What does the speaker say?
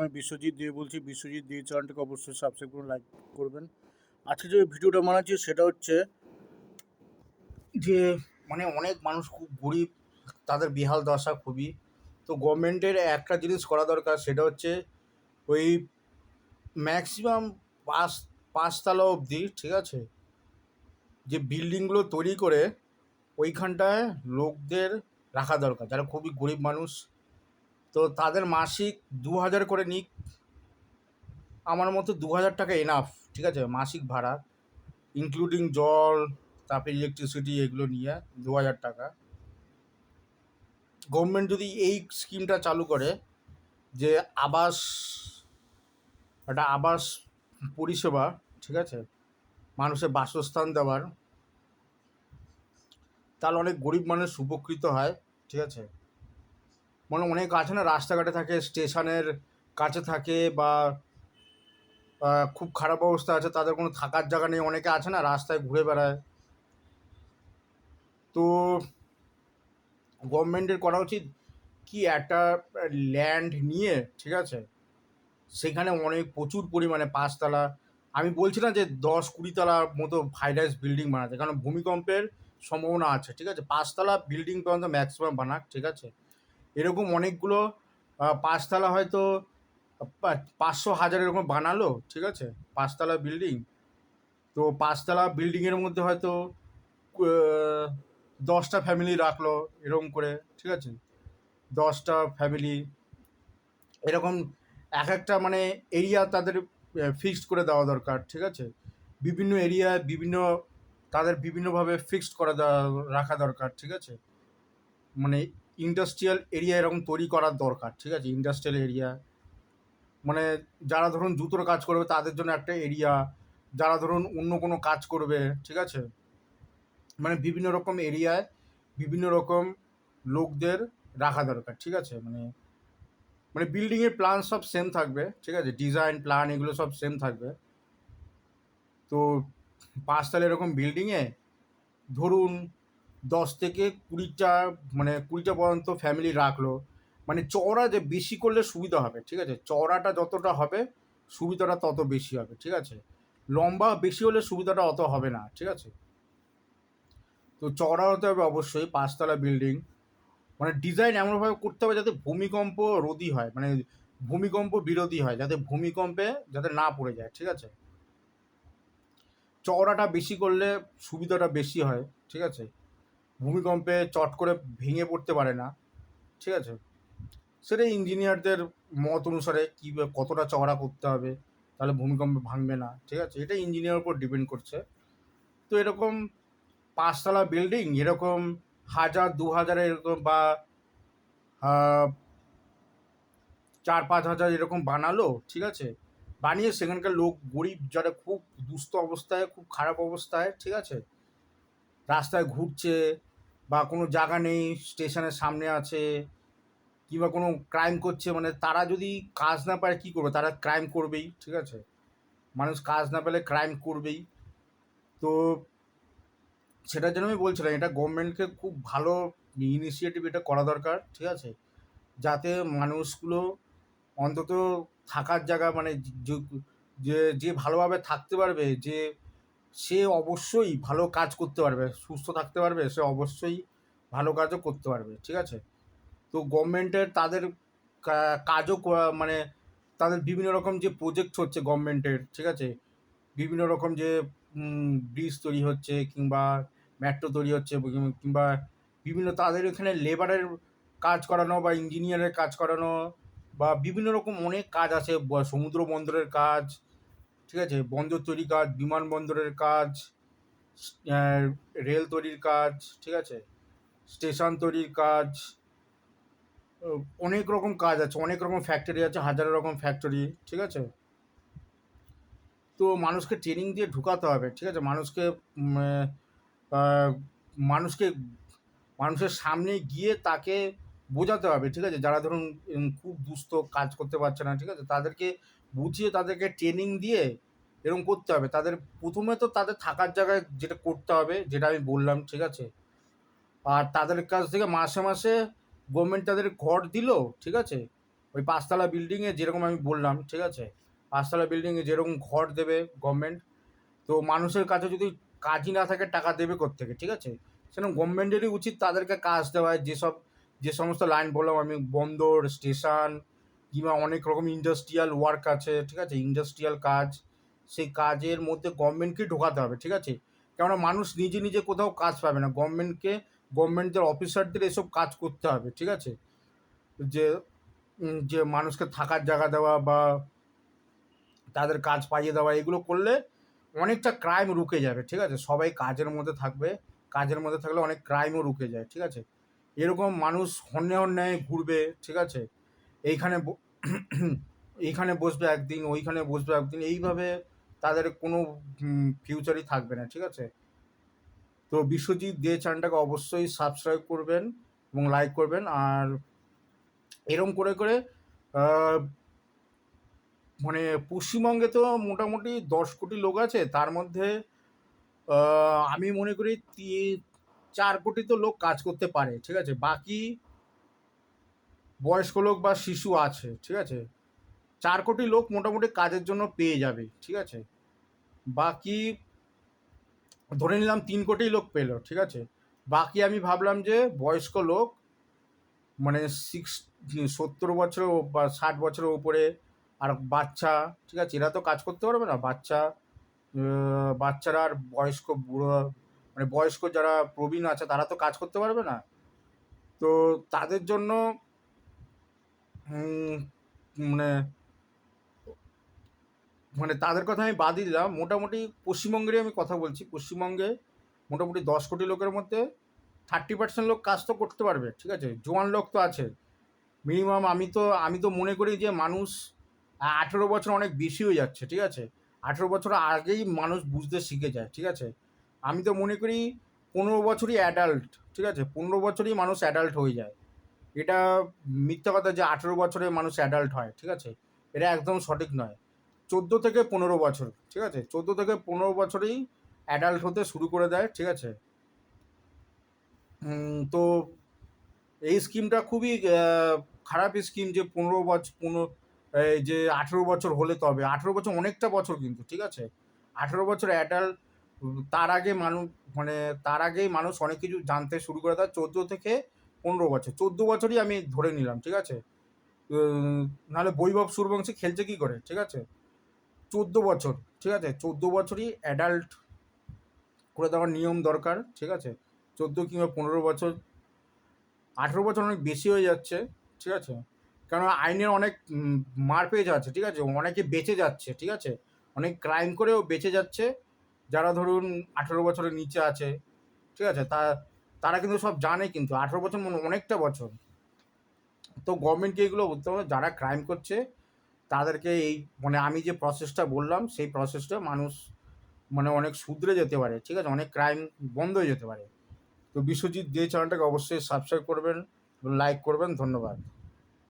আমি বিশ্বজিৎ দিয়ে বলছি। বিশ্বজিৎ দিয়ে চ্যানেলটাকে অবশ্যই সাবস্ক্রাইব করুন, লাইক করবেন। আজকে যে ভিডিওটা বানাচ্ছি সেটা হচ্ছে যে অনেক মানুষ খুব গরিব, তাদের বেহাল দশা খুবই। তো গভর্নমেন্টের একটা জিনিস করা দরকার, সেটা হচ্ছে ওই ম্যাক্সিমাম পাঁচ পাঁচতলা অবধি, ঠিক আছে, যে বিল্ডিংগুলো তৈরি করে ওইখানটায় লোকদের রাখা দরকার যারা খুবই গরিব মানুষ। তো তাদের মাসিক 2,000 করে নিক। আমার মতো 2,000 টাকা এনাফ, ঠিক আছে, মাসিক ভাড়া ইনক্লুডিং জল, তারপরে ইলেকট্রিসিটি, এগুলো নিয়ে 2,000 টাকা। গভর্নমেন্ট যদি এই স্কিমটা চালু করে যে আবাস পরিষেবা, ঠিক আছে, মানুষের বাসস্থান দেওয়ার, তাহলে অনেক গরিব মানুষ উপকৃত হয়, ঠিক আছে। অনেক আছে না, রাস্তাঘাটে থাকে, স্টেশনের কাছে থাকে, বা খুব খারাপ অবস্থা আছে, তাদের কোনো থাকার জায়গা নেই, অনেকে আছে না রাস্তায় ঘুরে বেড়ায়। তো গভর্নমেন্টের করা উচিত কি, একটা ল্যান্ড নিয়ে, ঠিক আছে, সেখানে প্রচুর পরিমাণে পাঁচতলা, আমি বলছি না যে 10-20 তলার মতো হাইরাইজ বিল্ডিং বানাতে, কারণ ভূমিকম্পের সম্ভাবনা আছে, ঠিক আছে। পাঁচতলা বিল্ডিং পর্যন্ত ম্যাক্সিমাম বানাক, ঠিক আছে। এরকম অনেকগুলো পাঁচতলা হয়তো 500-1000 এরকম বানালো, ঠিক আছে, পাঁচতলা বিল্ডিং। তো পাঁচতলা বিল্ডিংয়ের মধ্যে হয়তো 10টা ফ্যামিলি রাখলো এরকম করে, ঠিক আছে, 10টা ফ্যামিলি এরকম এক একটা এরিয়া তাদের ফিক্সড করে দেওয়া দরকার, ঠিক আছে। বিভিন্ন এরিয়ায় তাদের বিভিন্নভাবে ফিক্সড রাখা দরকার, ঠিক আছে। ইন্ডাস্ট্রিয়াল এরিয়া এরকম তৈরি করার দরকার, ঠিক আছে। ইন্ডাস্ট্রিয়াল এরিয়া যারা ধরুন জুতোর কাজ করবে তাদের জন্য একটা এরিয়া, যারা ধরুন অন্য কোনো কাজ করবে, ঠিক আছে, বিভিন্ন রকম এরিয়ায় বিভিন্ন রকম লোকদের রাখা দরকার, ঠিক আছে। বিল্ডিংয়ের প্ল্যান সব সেম থাকবে, ঠিক আছে, ডিজাইন প্ল্যান এগুলো সব সেম থাকবে। তো পাঁচতলা এরকম বিল্ডিংয়ে ধরুন 10 থেকে 20টা 20টা পর্যন্ত ফ্যামিলি রাখলো। চওড়া যে বেশি করলে সুবিধা হবে, ঠিক আছে, চওড়াটা যতটা হবে সুবিধাটা তত বেশি হবে, ঠিক আছে। লম্বা বেশি হলে সুবিধাটা অত হবে না, ঠিক আছে। তো চওড়া হতে হবে অবশ্যই পাঁচতলা বিল্ডিং। ডিজাইন এমনভাবে করতে হবে যাতে ভূমিকম্প রোধী হয়, ভূমিকম্প বিরোধী হয়, যাতে ভূমিকম্পে যাতে না পড়ে যায়, ঠিক আছে। চওড়াটা বেশি করলে সুবিধাটা বেশি হয়, ঠিক আছে, ভূমিকম্পে চট করে ভেঙে পড়তে পারে না, ঠিক আছে। সেটা ইঞ্জিনিয়ারদের মত অনুসারে কী কতটা চওড়া করতে হবে তাহলে ভূমিকম্পে ভাঙবে না, ঠিক আছে, এটা ইঞ্জিনিয়ারের উপর ডিপেন্ড করছে। তো এরকম পাঁচতলা বিল্ডিং এরকম 1,000-2,000 এরকম, বা 4-5 হাজার এরকম বানালো, ঠিক আছে, বানিয়ে সেখানকার লোক গরিব যারা খুব দুস্থ অবস্থায়, খুব খারাপ অবস্থায়, ঠিক আছে, রাস্তায় ঘুরছে, বা কোনো জায়গা নেই, স্টেশনের সামনে আছে, কিংবা কোনো ক্রাইম করছে, তারা যদি কাজ না পায় কী করবে, তারা ক্রাইম করবেই, ঠিক আছে। মানুষ কাজ না পেলে ক্রাইম করবেই। তো সেটার জন্য আমি বলছিলাম এটা গভর্নমেন্টকে খুব ভালো ইনিশিয়েটিভ এটা করা দরকার, ঠিক আছে, যাতে মানুষগুলো অন্তত থাকার জায়গা, যে যে ভালোভাবে থাকতে পারবে, যে সে অবশ্যই ভালো কাজ করতে পারবে, সুস্থ থাকতে পারবে, সে অবশ্যই ভালো কাজও করতে পারবে, ঠিক আছে। তো গভর্নমেন্টের তাদের কাজও তাদের বিভিন্ন রকম যে প্রজেক্ট হচ্ছে গভর্নমেন্টের, ঠিক আছে, বিভিন্ন রকম যে ব্রিজ তৈরি হচ্ছে, কিংবা মেট্রো তৈরি হচ্ছে, কিংবা বিভিন্ন তাদের এখানে লেবারের কাজ করানো, বা ইঞ্জিনিয়ারের কাজ করানো, বা বিভিন্ন রকম অনেক কাজ আছে, সমুদ্র বন্দরের কাজ, ঠিক আছে, বন্দর তৈরির কাজ, বিমানবন্দরের কাজ, রেল তৈরির কাজ, ঠিক আছে, স্টেশন তৈরির কাজ, অনেক রকম কাজ আছে, অনেক রকম ফ্যাক্টরি আছে, হাজার রকম ফ্যাক্টরি, ঠিক আছে। তো মানুষকে ট্রেনিং দিয়ে ঢুকাতে হবে, ঠিক আছে, আহ, মানুষকে মানুষের সামনে গিয়ে তাকে বোঝাতে হবে, ঠিক আছে, যারা ধরুন খুব দুস্থ, কাজ করতে পারছে না, ঠিক আছে, তাদেরকে বুঝিয়ে তাদেরকে ট্রেনিং দিয়ে এরকম করতে হবে। তাদের প্রথমে তো তাদের থাকার জায়গায় যেটা করতে হবে, যেটা আমি বললাম, ঠিক আছে, আর তাদের কাছ থেকে মাসে মাসে গভর্নমেন্ট তাদের ঘর দিল, ঠিক আছে, ওই 5 তলা বিল্ডিংয়ে যেরকম আমি বললাম, ঠিক আছে, 5 তলা বিল্ডিংয়ে যেরকম ঘর দেবে গভর্নমেন্ট, তো মানুষের কাছে যদি কাজই না থাকে টাকা দেবে কোত্থেকে, ঠিক আছে? সেরকম গভর্নমেন্টেরই উচিত তাদেরকে কাজ দেওয়া, যে সমস্ত লাইন বললাম আমি, বন্দর, স্টেশন, কিংবা অনেক রকম ইন্ডাস্ট্রিয়াল ওয়ার্ক আছে, ঠিক আছে, ইন্ডাস্ট্রিয়াল কাজ, সেই কাজের মধ্যে গভর্নমেন্টকেই ঢোকাতে হবে, ঠিক আছে? কেননা মানুষ নিজে নিজে কোথাও কাজ পাবে না, গভর্নমেন্টের অফিসারদের এসব কাজ করতে হবে, ঠিক আছে? যে যে মানুষকে থাকার জায়গা দেওয়া বা তাদের কাজ পাইয়ে দেওয়া, এগুলো করলে অনেকটা ক্রাইম রুকে যাবে, ঠিক আছে? সবাই কাজের মধ্যে থাকবে, কাজের মধ্যে থাকলে অনেক ক্রাইমও রুকে যায়, ঠিক আছে? এরকম মানুষ হন্যে অন্যায় ঘুরবে, ঠিক আছে? এইখানে এইখানে বসবে একদিন, ওইখানে বসবে একদিন, এইভাবে তাদের কোনো ফিউচারই থাকবে না, ঠিক আছে? তো বিশ্বজিৎ দে চ্যানেলটাকে অবশ্যই সাবস্ক্রাইব করবেন এবং লাইক করবেন। আর এরম করে করে আহ, মানে পশ্চিমবঙ্গে তো মোটামুটি 10 কোটি লোক আছে, তার মধ্যে আমি মনে করি 4 কোটি তো লোক কাজ করতে পারে, ঠিক আছে? বাকি বয়স্ক লোক বা শিশু আছে, ঠিক আছে? 4 কোটি লোক মোটামুটি কাজের জন্য পেয়ে যাবে, ঠিক আছে? বাকি ধরে নিলাম 3 কোটি লোক পেলো, ঠিক আছে? বাকি আমি ভাবলাম যে বয়স্ক লোক, মানে 70 বছর বা 60 বছরের উপরে, আর বাচ্চা, ঠিক আছে, এরা তো কাজ করতে পারবে না। বাচ্চারা আর বয়স্ক বুড়ো, মানে বয়স্ক যারা প্রবীণ আছে তারা তো কাজ করতে পারবে না। তো তাদের জন্য উম, মানে মানে তাদের কথা আমি বাদই দিলাম। মোটামুটি পশ্চিমবঙ্গেরই আমি কথা বলছি, পশ্চিমবঙ্গে মোটামুটি 10 কোটি লোকের মধ্যে 30% লোক কাজ তো করতে পারবে, ঠিক আছে? জোয়ান লোক তো আছে মিনিমাম। আমি তো মনে করি যে মানুষ 18 বছর অনেক বেশি হয়ে যাচ্ছে, ঠিক আছে? 18 বছর আগেই মানুষ বুঝতে শিখে যায়, ঠিক আছে? আমি তো মনে করি 15 বছরই অ্যাডাল্ট, ঠিক আছে? 15 বছরই মানুষ অ্যাডাল্ট হয়ে যায়। এটা মিথ্যা কথা যে 18 বছরে মানুষ অ্যাডাল্ট হয়, ঠিক আছে? এটা একদম সঠিক নয়। 14 থেকে 15 বছর, ঠিক আছে? 14 থেকে 15 বছরেই অ্যাডাল্ট হতে শুরু করে দেয়, ঠিক আছে? তো এই স্কিমটা খুবই খারাপ স্কিম, যে 15 বছর, এই যে 18 বছর হলে তবে, 18 বছর অনেকটা বছর কিন্তু, ঠিক আছে? 18 বছর অ্যাডাল্ট, তার আগে মানুষ, মানে তার আগেই মানুষ অনেক কিছু জানতে শুরু করে দেয়। 14 থেকে 15 বছর, 14 বছরই আমি ধরে নিলাম, ঠিক আছে? নাহলে বৈভব সূর্যবংশী খেলছে কি করে, ঠিক আছে? 14 বছর, ঠিক আছে, 14 বছরই অ্যাডাল্ট করে দেওয়ার নিয়ম দরকার, ঠিক আছে? 14 কিংবা 15 বছর। 18 বছর অনেক বেশি হয়ে যাচ্ছে, ঠিক আছে? কারণ আইনের অনেক মারপেচ আছে, ঠিক আছে? অনেকে বেঁচে যাচ্ছে, ঠিক আছে? অনেক ক্রাইম করেও বেঁচে যাচ্ছে, যারা ধরুন 18 বছরের নিচে আছে, ঠিক আছে? তারা কিন্তু সব জানে, কিন্তু 18 বছর মানে অনেকটা বছর। তো গভর্নমেন্টকে এগুলো বলতে হবে, যারা ক্রাইম করছে তাদেরকে এই, মানে আমি যে প্রসেসটা বললাম সেই প্রসেসটা মানুষ মানে অনেক শুধরে যেতে পারে, ঠিক আছে? অনেক ক্রাইম বন্ধ হয়ে যেতে পারে। তো বিশ্বজিৎ যে চ্যানেলটাকে অবশ্যই সাবস্ক্রাইব করবেন, লাইক করবেন। ধন্যবাদ।